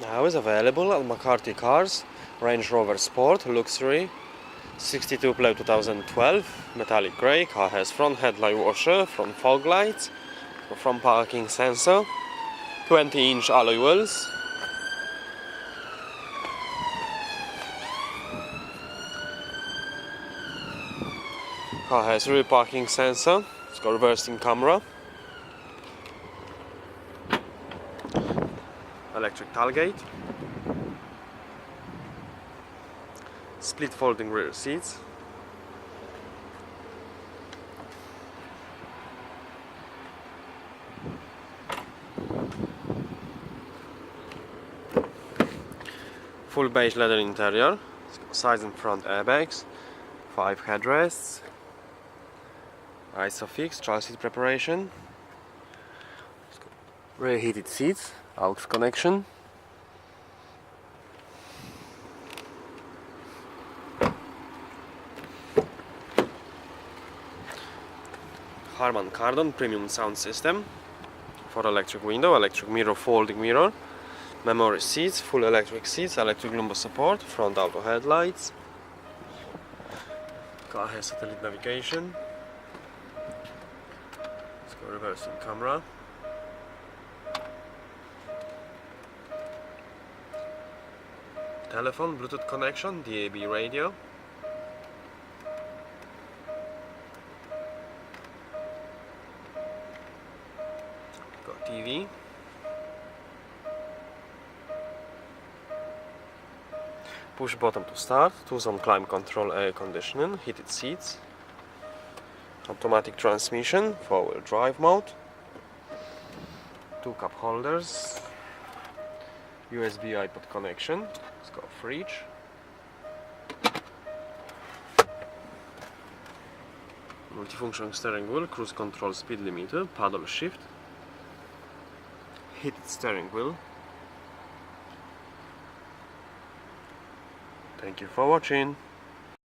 Now is available at Mccarthycars, Range Rover Sport Luxury, 62 plate 2012, metallic grey. Car has front headlight washer, front fog lights, front parking sensor, 20-inch alloy wheels. Car has rear parking sensor, it's got reversing camera, electric tailgate, split folding rear seats, full beige leather interior, it's got side and front airbags, 5 headrests, ISOFIX child seat preparation, rear heated seats, aux connection, Harman Kardon premium sound system for electric window, electric mirror, folding mirror, memory seats, full electric seats, electric lumbar support, front auto headlights. Car has satellite navigation. It's got reversing camera. Telephone, Bluetooth connection, DAB radio. Got TV. Push button to start, 2-zone climate control, air conditioning, heated seats, automatic transmission, 4-wheel drive mode, 2 cup holders, USB iPod connection, it's got a fridge, multifunction steering wheel, cruise control, speed limiter, paddle shift, heated steering wheel. Thank you for watching.